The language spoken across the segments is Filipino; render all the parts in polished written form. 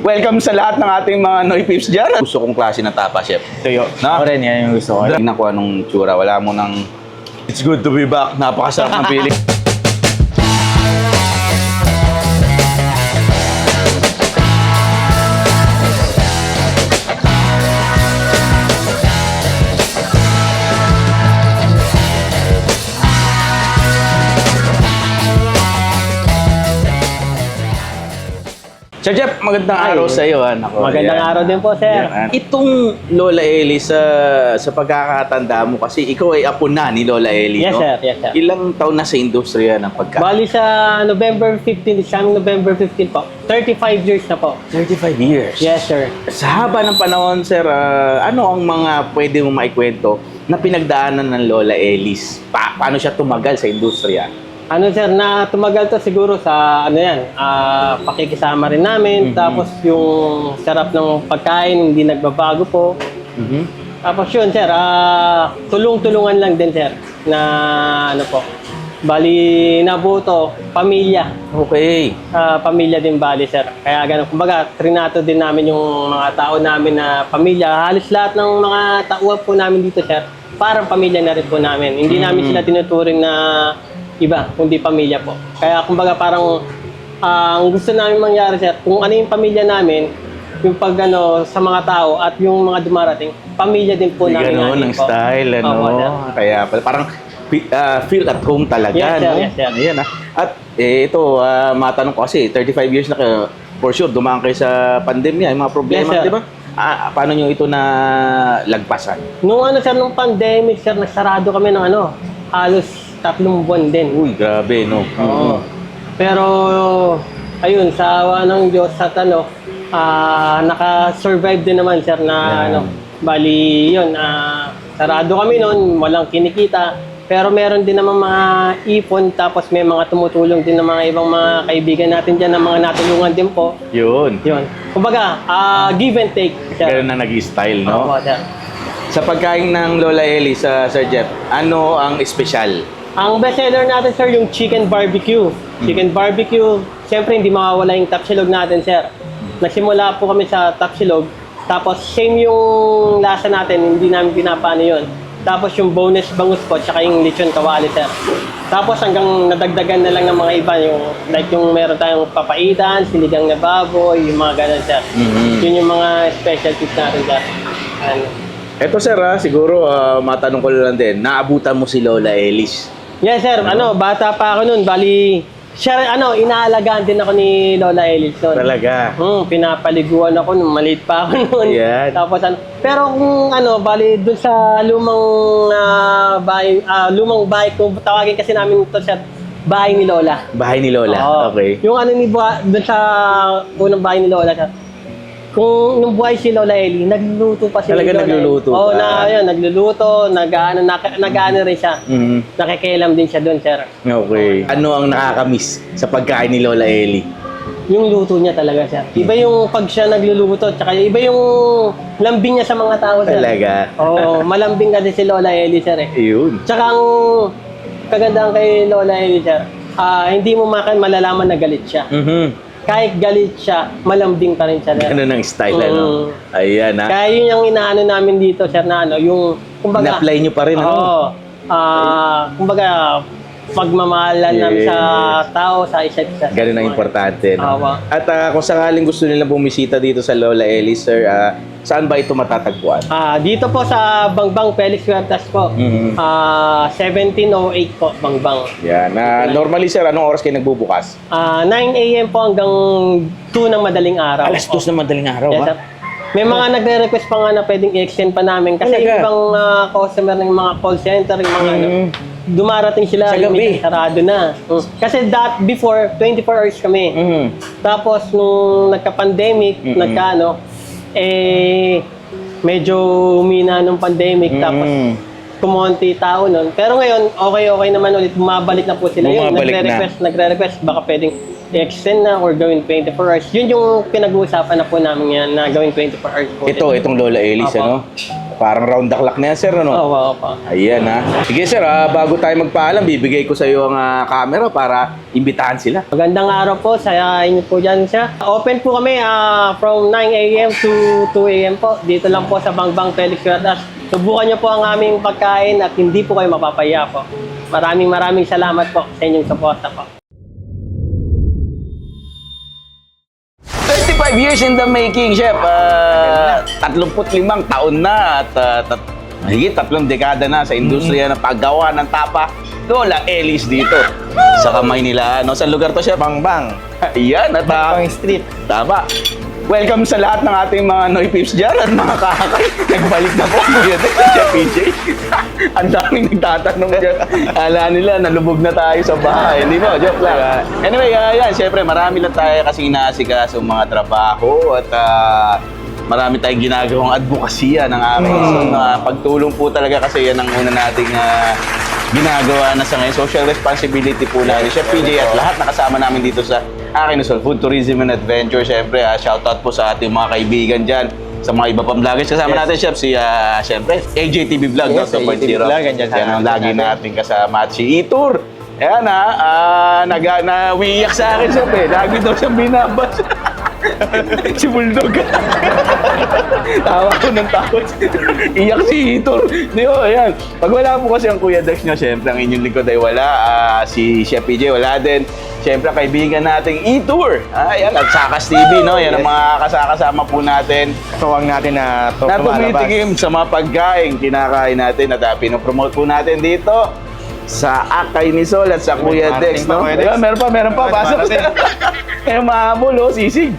Welcome sa lahat ng ating mga Noy Pips dyan. Gusto kong klase ng tapa, chef. Tuyo. Na? Ako rin, yan yung gusto ko. Tingnan ko anong tsura. Wala mo nang... It's good to be back. Napakasarap ng feeling. Sir Jeff, magandang araw sa iyo. Magandang araw din po, sir. Yan. Itong Lola Eli, sa pagkakatanda mo, kasi ikaw ay apo na ni Lola Eli, Yes, no? sir. Yes, sir. Ilang taon na sa industriya ng pagkain? Bali sa November 15, isang November 15 po. 35 years na po. 35 years. Yes, sir. Sa haba ng panahon, sir, ano ang mga pwede mong maikwento na pinagdaanan ng Lola Elis? Paano siya tumagal sa industriya? Ano, sir, na tumagal to siguro sa, ano yan, pakikisama rin namin. Tapos yung sarap ng pagkain, hindi nagbabago po. Tapos yun, sir, tulong-tulungan lang din, sir, na ano po. Bali, nabuto, pamilya. Okay. Pamilya din bali, sir. Kaya ganun. Kumbaga, trinato din namin yung mga tao namin na pamilya. Halos lahat ng mga tauhan po namin dito, sir, parang pamilya na rin po namin. Hindi namin sila tinuturing na iba, kundi pamilya po. Kaya kumbaga parang ang gusto namin mangyari, sir, kung ano yung pamilya namin, yung pag ano, sa mga tao at yung mga dumarating, pamilya din po namin. Ganun ang style, ano? Kaya parang feel at home talaga, yes, sir, no? Yes, sir. Ayan, At ito, matanong ko kasi, 35 years na kayo, for sure, dumaan kayo sa pandemya, yung mga problema, Yes, sir. di ba? Paano nyo ito na lagpasan? Nung ano, sir, nung pandemic, sir, nagsarado kami ng ano, halos 3 buwan din. Uy, grabe, no? Oo. Pero, ayun, sa awa ng Diyos at ano, naka-survive din naman, sir, na ano, bali, yun, sarado kami noon, walang kinikita. Pero meron din naman mga ipon, tapos may mga tumutulong din ng mga ibang mga kaibigan natin dyan, na mga natulungan din po. Yun. Yun. Kumbaga, give and take, sir. Ganun na nag-style, no? Oo, sir. Sa pagkain ng Lola Eli, sa Sir Jeff, ano ang espesyal? Ang best seller natin, sir, yung chicken barbecue. Chicken barbecue, siyempre hindi mawawala yung tapsilog natin, sir. Nagsimula po kami sa tapsilog, tapos same yung lasa natin, hindi namin pinapano yun. Tapos yung boneless bangus po, tsaka yung lechon kawali, sir. Tapos hanggang nadagdagan na lang ng mga iba, yung like yung meron tayong papaitan, sinigang na baboy, yung mga ganun, sir. Yun yung mga specialties natin, sir. Eto, sir, siguro matanong ko lang din, naabutan mo si Lola Elis? Yes, sir. Ano, bata pa ako noon. Bali, siya, ano, inaalagaan din ako ni Lola Elis noon. Talaga? Pinapaliguan ako nung maliit pa ako noon. Yan. Tapos, ano, pero kung ano, bali, dun sa lumang bahay ko, tawagin kasi namin ito siya, bahay ni Lola. Bahay ni Lola? Oo. Okay. Yung ano dun sa unang bahay ni Lola, siya, kung nung buhay si Lola Eli, nagluluto pa si Talaga Lola nagluluto Eli. Oo, pa? nagluluto, nag-ano rin siya. Nakikialam din siya doon, sir. Okay. Ano ang nakakamiss sa pagkain ni Lola Eli? Yung luto niya talaga, sir. Iba yung pag siya nagluluto, tsaka iba yung lambing niya sa mga tao, sir. Talaga? Oo, malambing kasi si Lola Eli, sir. Yun. Tsaka ang kagandahan kay Lola Eli, sir, hindi mo malalaman na galit siya. Kahit galit siya, malambing pa rin siya. Ganun ang style, ano? Ayan, Kaya yun yung inaano namin dito, sir, na ano, yung, kumbaga... Na-apply nyo pa rin, ano? Oo. Kumbaga, pagmamahalan namin sa tao, sa isa't isa. Ganun ang importante, no? Awa. At kung sakaling gusto nila bumisita dito sa Lola Eli, sir, saan ba ito matatagpuan? Dito po sa Bangbang, Felix Huertas po. 1708 po, Bangbang. Yan. Normally, sir, anong oras kayo nagbubukas? 9 a.m. po hanggang 2 ng madaling araw. Alas 2 na madaling araw, Yes, ha? sir. May mga nagre-request pa nga na pwedeng i-extend pa namin. Kasi Talaga? yung ibang customer ng mga call center, yung mga ano, dumarating sila, Sa gabi? minsan sarado na. Kasi before, 24 hours kami. Tapos nung nagka-pandemic, medyo humina nung pandemic. Tapos kumonti tao nun. Pero ngayon, okay naman ulit. Bumabalik na po sila. Bumabalik Nagre-request, baka pwedeng i-extend na or gawin 24 hours. Yun yung pinag-uusapan na po namin yan, na gawin 24 hours po. Itong Lola Elis, Opo. ano? Parang round the clock na yan, sir, ano? Opo, opo. Ayan, ha. Sige, sir, bago tayo magpaalam, bibigay ko sa iyo ang camera para imbitahan sila. Magandang araw po sa inyo po dyan siya. Open po kami from 9 a.m. to 2 a.m. po. Dito lang po sa Bangbang Felix Huertas. Subukan niyo po ang aming pagkain at hindi po kayo mapapaya po. Maraming salamat po sa inyong suporta po. 35 years in the making, Chef. 35 taon na at higit 3 dekada na sa industriya ng paggawa ng tapa. Lola Ellis dito sa kamay nila. No? Saan lugar to, Chef? Bangbang. Ayan, at Bangbang Street. tama. Welcome sa lahat ng ating mga Noy Pips dyan at mga kakay. Nagbalik na po, Kuya Tek, Chef PJ. Ang daming nagtatanong dyan. Ala nila, nalubog na tayo sa bahay. Hindi ba? Joke lang. Anyway, yan, syempre, marami lang tayo kasi inaasikaso mga trabaho at marami tayong ginagawang advokasya ng aming pagtulong po talaga kasi yan ang una nating ginagawa na sa ngayon. Social responsibility po natin. Chef PJ at lahat nakasama namin dito sa Akinusol Food Tourism and Adventure. Siyempre, shoutout po sa ating mga kaibigan dyan, sa mga iba pang vloggers. Kasama natin, Chef, si, siyempre, AJTV Vlog, Yes, no? 2.0. AJTV Vlog, andyan Yan ang lagi natin kasama. At si Itur, ayan nawiyak sa akin, Chef, eh. Lagi daw siyang binabas. Si Bulldog. Tawa ko ng takot. Iyak si Itor. Di ba, ayan. Pag wala po kasi ang Kuya Dex nyo, syempre ang inyong likod ay wala. Si Chef PJ wala din. Syempre kaibigan nating Itor. Ayan, at Sakas TV, no? Yan ang mga kasama po natin. Tuwang natin na Na tumitikim sa mga pagkain kinakain natin at pinopromote po natin dito sa Akay ni Sol at sa Kuya Marting Dex, pa, no? Kuya Dex. Ayan, meron pa. Pasok Marting. Eh, mahabol, oh, sisig.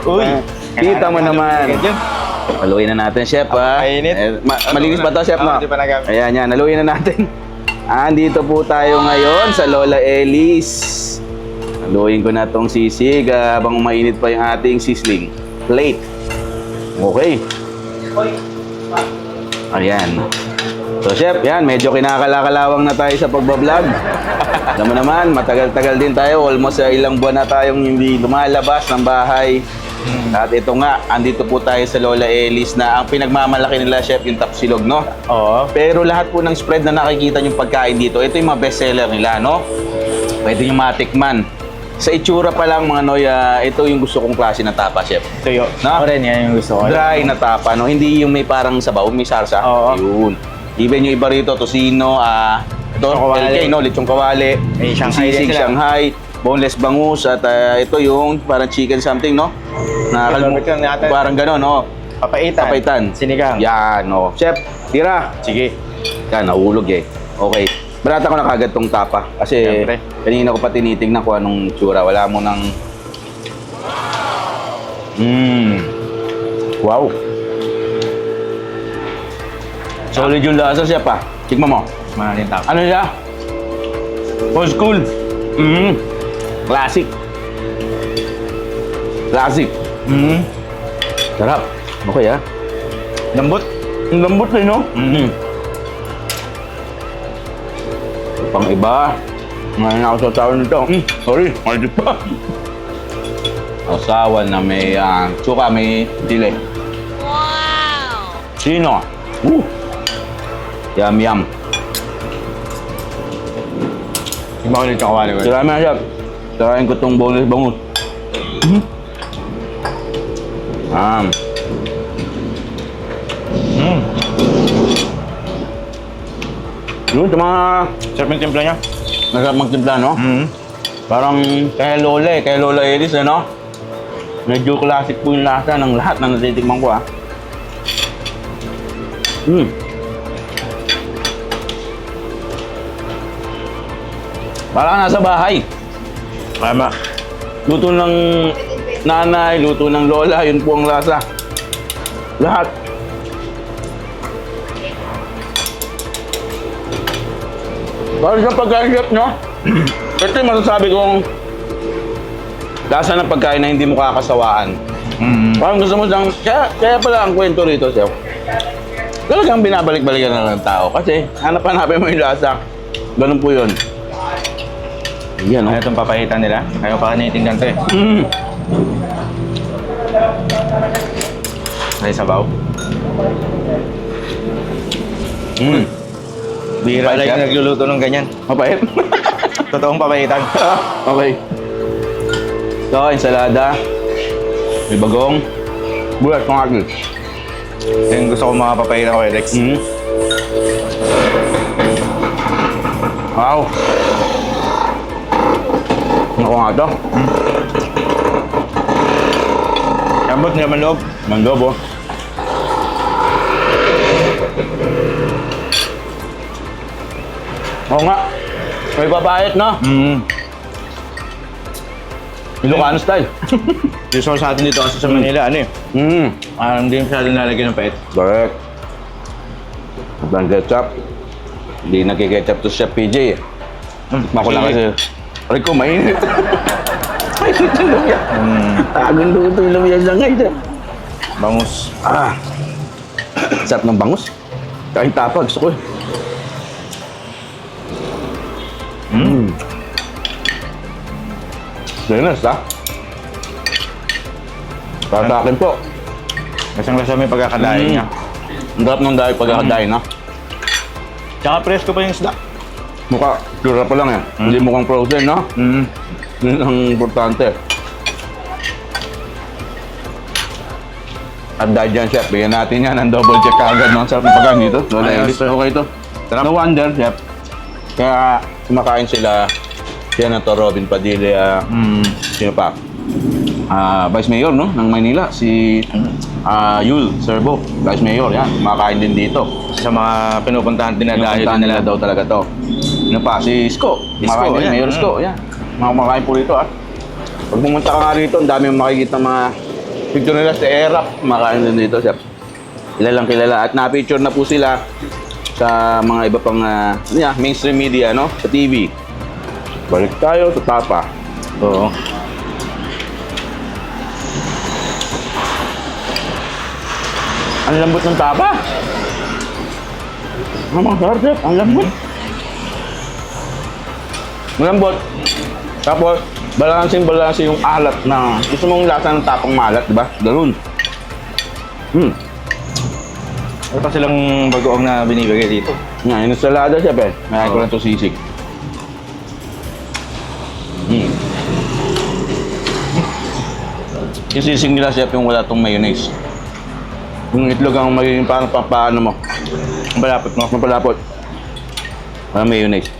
Uy, kita mo naman. Ganyan. Haluin na natin, Chef, ha? Mainit. Malinis ba to, Chef, no? Hindi pa nagamit. Ayan, yan. Haluin na natin. Andito po tayo ngayon sa Lola Ellis. Haluin ko na tong sisig habang mainit pa yung ating sisling plate. Okay. Ayan. So, Chef, yan. Medyo kinakalakalawang na tayo sa pagbablog. Alam mo naman, matagal-tagal din tayo. Almost ilang buwan na tayong hindi lumalabas ng bahay. At ito nga, andito po tayo sa Lola Ellis na ang pinagmamalaki nila, Chef, yung tapsilog, no? Oo. Pero lahat po ng spread na nakikita yung pagkain dito, ito yung mga bestseller nila, no? Pwede nyo matikman. Sa itsura pa lang, mga Noy, ito yung gusto kong klase ng tapa, Chef. Tuyo. No? Ako rin, yan yung gusto ko. Dry na tapa, no? Hindi yung may parang sabaw, may sarsa. Oo. Yun. Even yung iba rito, tosino, ito, Lechong kawali. LK, no? Lechong kawali. May Shanghai sisig, din sila. Shanghai, boneless bangus, at ito yung parang chicken something, no? Barbecue natin. Parang gano'n, no? Papaitan. Papaitan. Sinigang. Yan, no? Chef, tira. Sige. Yan, nahulog eh. Okay. Barata ko na kagad tong tapa. Kasi Siyempre. kanina ko pa tinitignan kung anong tsura. Wala mo nang... Wow. Solid yung lasa, Chef, ah. Tikman mo. Maraming tao. Ano siya? Old school. Classic. Classic. Sarap. Okay, ah. Lambot. Ang lambot eh, no? Pang iba. Ngayon ako sa tawon nito. Sorry, malit pa. Asawan na may suka, may dili. Wow! Sino? Yum, yum. Yung mga ulit yung kawali ko. Siramin na siya. Siramin ko itong boneless bangus. Yun, sa mga Sarap yung timpla niya. masarap magtimpla, no? Parang kay Lola Ellis, ano? Medyo classic po yung lasa ng lahat na natitikman ko, ah. Parang nasa bahay. Tama. Luto ng nanay, luto ng lola, yun po ang lasa. Lahat. Parang sa pagkain, Chef, no? Ito yung masasabi kong lasa ng pagkain na hindi mo kakasawaan. Parang gusto mo siyang... Kaya pala ang kwento rito, Chef. Talagang binabalik-balikan na ng tao. Kasi hanap-hanapin mo yung lasa. Ganun po yun. Yan, Ano itong papaitan nila? Ayaw pa kanitingnan to eh. Ay, sabaw. Bihira Mapait lang yung siya? nagluluto ng ganyan. Mapait. Totoong papaitan. Okay. Ito, ensalada. May bagong. Bulat, pangagil. Yung gusto ko mga papaitan ko, Rex. Wow. Naku nga ito. Lambot, hindi naman loob. Mandob, oh. Oo nga. May papayat, no? Ilocano style. Usual sa atin dito kasi sa Manila, ano eh. Hindi masyado nalagyan ng pait. Correct. Ibang ketchup. Hindi nagkiketchup to Chef PJ eh. Mako lang kasi. Aray ko, mainit. Mainit yung lumya. Agong luto yung lumya lang ngayon. Bangus. Sarap ng bangus. Kain tapa, gusto ko eh. Linis, ha? Para sa akin po. Lasang-lasa may pagkakadain niya. Ang sarap ng dahil pagkakadain, ha? Tsaka presko pa yung isda. Mukha, sura pa lang yan. Hindi mukhang frozen, no? Yun ang importante. At dahil dyan, Chef, bigyan natin yan ng double check agad, no? Ang sarap ng pagkain dito. Wala Ayos. okay ito. No wonder, Chef. Kaya kumakain sila. Yan na to, Robin Padilla. Sino pa? Vice Mayor, no? Ng Maynila. Si Yul Serbo. Vice Mayor, yan. Kumakain din dito. Sa mga pinupuntahan din na dahil Pinupuntahan nila. nila daw talaga to. Ano pa? Si Isko. Kumakain din. yan. Mayor Isko, yan. Mga kumakain po rito, ha. Pag pumunta ka nga rito, ang dami mong makikita mga picture nila sa Erap. Kumakain din dito, Chef. Kilalang kilala. At na-picture na po sila sa mga iba pang mainstream media, no? Sa TV. Balik tayo sa tapa. Oo. Ang lambot ng tapa. Ang sarap, Chef. Ang lambot. Malambot. Tapos, balancing yung alat na gusto mong lasa ng tapang malat, di ba? Ganun. Ano pa silang bagoong na binibigay dito? Nga, yung ensalada, Chef, eh. Mayroon ko lang ito sisig. Yung sisig nila, Chef, yung wala tong mayonnaise. Yung itlog ang magiging parang paano mo. Ang balapot mo. Mapalapot. Walang mayonnaise.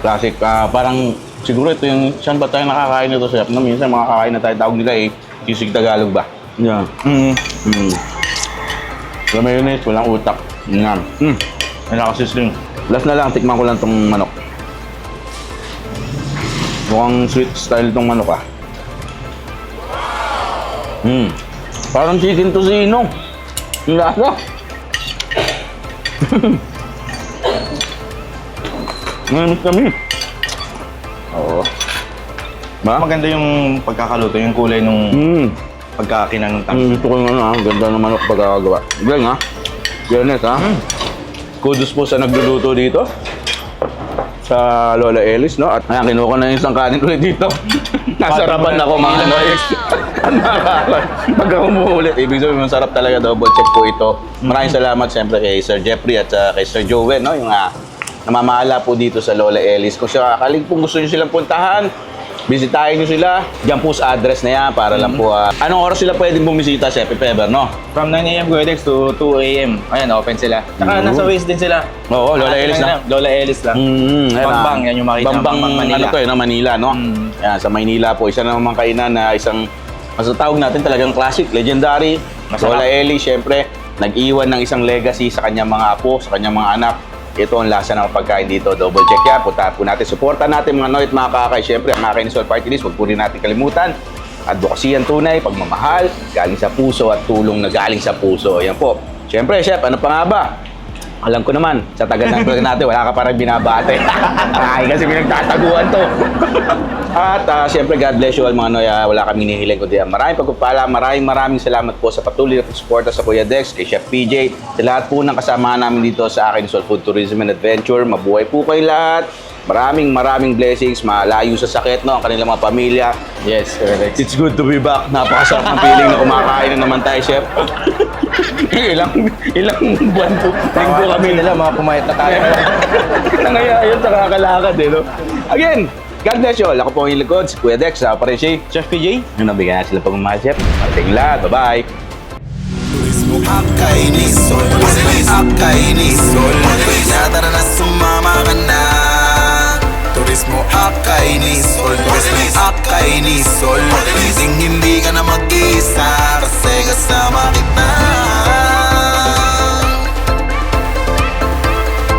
Classic. Parang, siguro ito yung, saan ba tayo nakakain nito, Chef? No, minsan makakain na tayo, tawag nila eh, sisig Tagalog ba? Yan. Walang mayonnaise, walang utak. Yan. May nakasisling. Last na lang, tikman ko lang tong manok. Mukhang sweet style tong manok, ah. Parang chicken tocino. Yung lasa. Ngayon kami. Oo. Ba? Maganda yung pagkakaluto, yung kulay nung pagkakinan ng tangki. Ito ko yung ano, ang ganda ng manok pagkakagawa. Galing, ha? Fairness, ha? Kudos po sa nagluluto dito. Sa Lola Ellis, no? At ayan, kinuha ko na yung isang kanin ulit dito. Nasarapan ako, mga noise. Pagka umuulit, ibig sabihin, masarap talaga. Double check po ito. Maraming salamat siyempre kay Sir Jeffrey at kay Sir Joel, no? Yung namamahala po dito sa Lola Ellis. Kung sakaling po gusto nyo silang puntahan, bisitahin nyo sila. Diyan po sa address na yan para lang po. Anong oras sila pwedeng bumisita, Chef Peber, no? From 9 a.m. Guedex to 2 a.m. Ayan, open sila. Tsaka nasa Waze din sila. Oo, Lola Ellis na. Lola Ellis lang. Bambang, yan yung makita. Bambang, Manila. ano to eh, no? Manila, no? Yan, sa Maynila po. Isa na naman kainan na isang, masatawag natin talagang classic, legendary. Masarap. Lola Ellis, syempre, nag-iwan ng isang legacy sa kanyang mga apo, sa kanyang mga anak. Ito ang lasa ng pagkain dito. Double check yan. Puntahan po natin. Supportan natin mga Noy at mga kakay. Siyempre, ang mga Kainisol Party List, huwag po rin natin kalimutan. Advokasyan tunay, pagmamahal, galing sa puso at tulong na galing sa puso. Ayan po. Siyempre, Chef, ano pa nga ba? Alam ko naman, sa tagal ng vlog natin, wala ka parang binabate. Ay, kasi pinagtataguan to. At siyempre, God bless you all mga Noy. Wala kami hinihiling kundi maraming pagpapala. Maraming salamat po sa patuloy na pagsuporta sa Kuya Dex, kay Chef PJ, sa lahat po ng kasama namin dito sa akin Soul Food Tourism and Adventure. Mabuhay po kayo lahat. Maraming blessings. Malayo sa sakit, no? Ang kanilang mga pamilya. Yes, correct. It's good to be back. Napakasarap ng feeling na kumakain na naman tayo, Chef. ilang buwan po. Linggo kami nila, mga pumayat na tayo. Nangayayon sa kakalakad, eh, no? Again, God bless you all. Ako po ang inyong likod, si Kuya Dex, sa Pareshi. Chef PJ? Yung nabigyan sila pagmamahal, Chef. Mating lahat. Bye-bye. Turismo Akainisol, Akainisol, tara na sumama ka na. Turismo Akainisol, Akainisol, hindi ka na mag-isa kasi